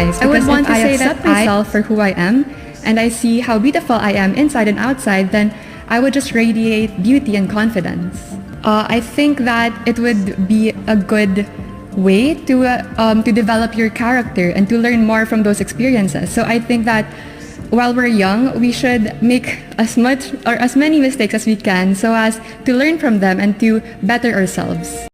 nice. I would Because want if to I say accept that myself for who I am, and I see how beautiful I am inside and outside, then I would just radiate beauty and confidence. I think that it would be a good way to develop your character and to learn more from those experiences. So I think that while we're young, we should make as much or as many mistakes as we can so as to learn from them and to better ourselves.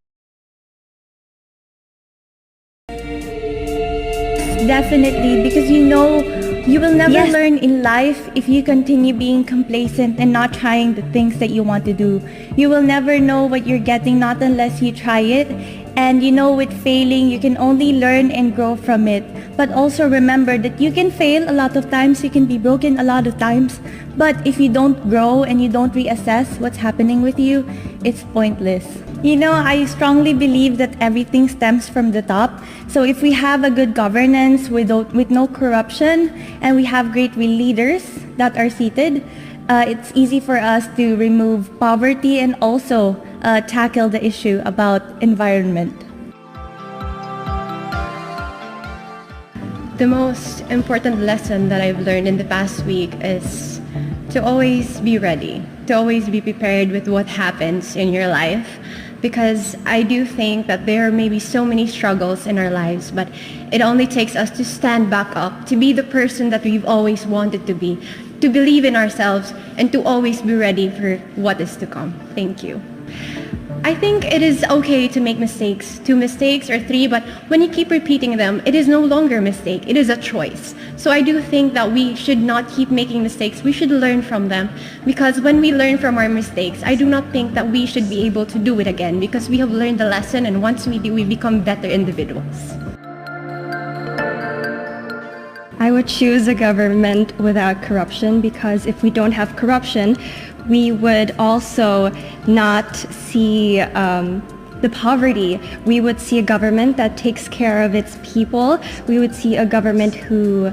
Definitely, because you know you will never Yes. learn in life if you continue being complacent and not trying the things that you want to do. You will never know what you're getting not unless you try it. And you know, with failing, you can only learn and grow from it. But also remember that you can fail a lot of times, you can be broken a lot of times. But if you don't grow and you don't reassess what's happening with you, it's pointless. You know, I strongly believe that everything stems from the top. So if we have a good governance with no corruption and we have great leaders that are seated, it's easy for us to remove poverty and also tackle the issue about environment. The most important lesson that I've learned in the past week is to always be ready, to always be prepared with what happens in your life. Because I do think that there may be so many struggles in our lives, but it only takes us to stand back up, to be the person that we've always wanted to be, to believe in ourselves, and to always be ready for what is to come. Thank you. I think it is okay to make mistakes, 2 mistakes or 3, but when you keep repeating them, it is no longer a mistake, it is a choice. So I do think that we should not keep making mistakes, we should learn from them, because when we learn from our mistakes, I do not think that we should be able to do it again, because we have learned the lesson, and once we do, we become better individuals. I would choose a government without corruption, because if we don't have corruption, we would also not see the poverty. We would see a government that takes care of its people. We would see a government who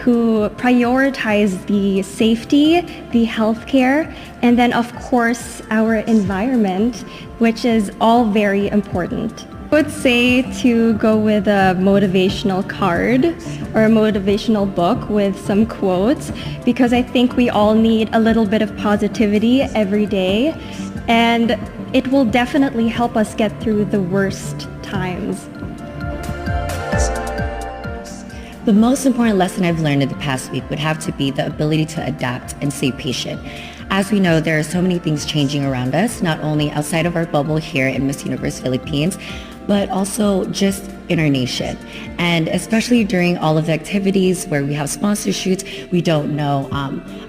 prioritize the safety, the healthcare, and then of course our environment, which is all very important. I would say to go with a motivational card or a motivational book with some quotes, because I think we all need a little bit of positivity every day, and it will definitely help us get through the worst times. The most important lesson I've learned in the past week would have to be the ability to adapt and stay patient. As we know, there are so many things changing around us, not only outside of our bubble here in Miss Universe Philippines, but also just in our nation. And especially during all of the activities where we have sponsor shoots, we don't know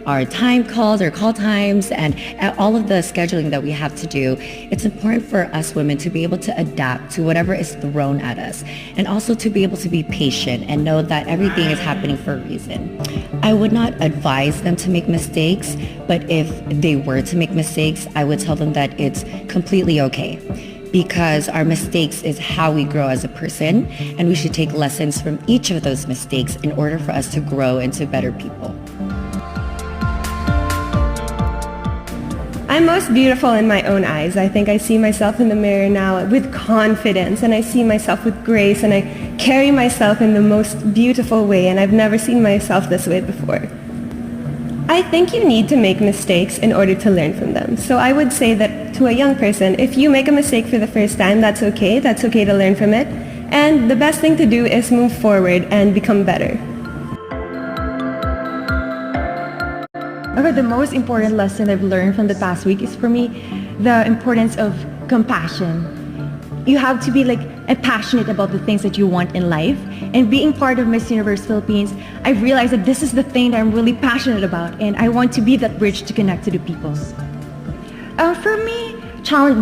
our time calls or call times and all of the scheduling that we have to do. It's important for us women to be able to adapt to whatever is thrown at us, and also to be able to be patient and know that everything is happening for a reason. I would not advise them to make mistakes, but if they were to make mistakes, I would tell them that it's completely okay, because our mistakes is how we grow as a person, and we should take lessons from each of those mistakes in order for us to grow into better people. I'm most beautiful in my own eyes. I think I see myself in the mirror now with confidence, and I see myself with grace, and I carry myself in the most beautiful way, and I've never seen myself this way before. I think you need to make mistakes in order to learn from them. So I would say that to a young person, if you make a mistake for the first time, that's okay. That's okay to learn from it. And the best thing to do is move forward and become better. Okay, the most important lesson I've learned from the past week is, for me, the importance of compassion. You have to be passionate about the things that you want in life. And being part of Miss Universe Philippines, I realized that this is the thing that I'm really passionate about, and I want to be that bridge to connect to the people. For me,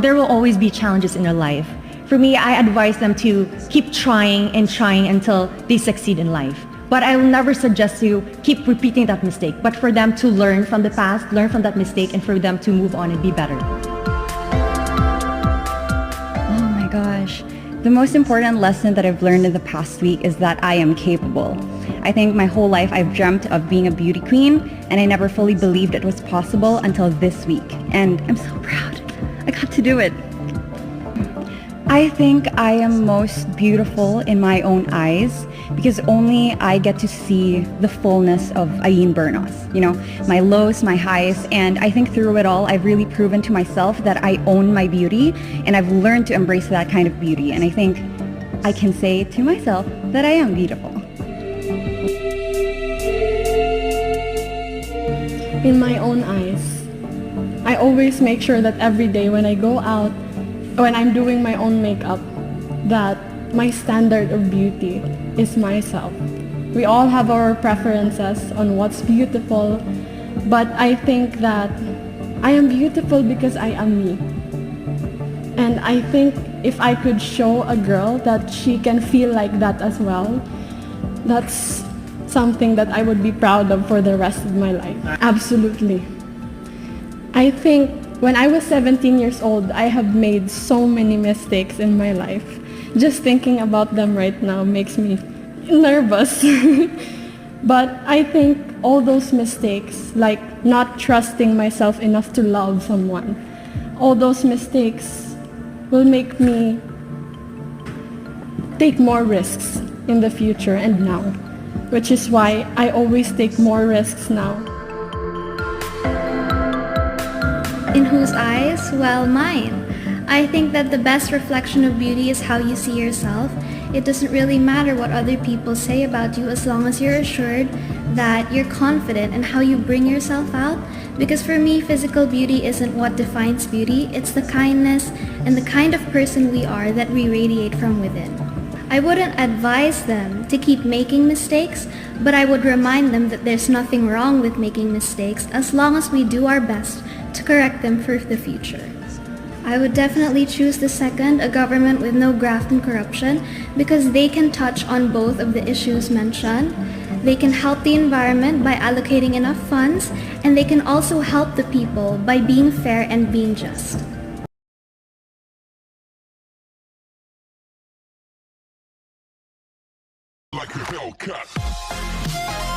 there will always be challenges in their life. For me, I advise them to keep trying and trying until they succeed in life. But I will never suggest you keep repeating that mistake, but for them to learn from the past, learn from that mistake, and for them to move on and be better. Oh my gosh. The most important lesson that I've learned in the past week is that I am capable. I think my whole life I've dreamt of being a beauty queen, and I never fully believed it was possible until this week. And I'm so proud. I got to do it. I think I am most beautiful in my own eyes because only I get to see the fullness of Ayin Bernos. You know, my lows, my highs, and I think through it all, I've really proven to myself that I own my beauty and I've learned to embrace that kind of beauty. And I think I can say to myself that I am beautiful. In my own eyes, I always make sure that every day when I go out, when I'm doing my own makeup, that my standard of beauty is myself. We all have our preferences on what's beautiful, but I think that I am beautiful because I am me. And I think if I could show a girl that she can feel like that as well, that's something that I would be proud of for the rest of my life. Absolutely. I think when I was 17 years old, I have made so many mistakes in my life. Just thinking about them right now makes me nervous. But I think all those mistakes, like not trusting myself enough to love someone, all those mistakes will make me take more risks in the future and now, which is why I always take more risks now. In whose eyes? Well, mine. I think that the best reflection of beauty is how you see yourself. It doesn't really matter what other people say about you as long as you're assured that you're confident in how you bring yourself out. Because for me, physical beauty isn't what defines beauty. It's the kindness and the kind of person we are that we radiate from within. I wouldn't advise them to keep making mistakes, but I would remind them that there's nothing wrong with making mistakes as long as we do our best to correct them for the future. I would definitely choose the second, a government with no graft and corruption, because they can touch on both of the issues mentioned. They can help the environment by allocating enough funds, and they can also help the people by being fair and being just. Like a Hellcat.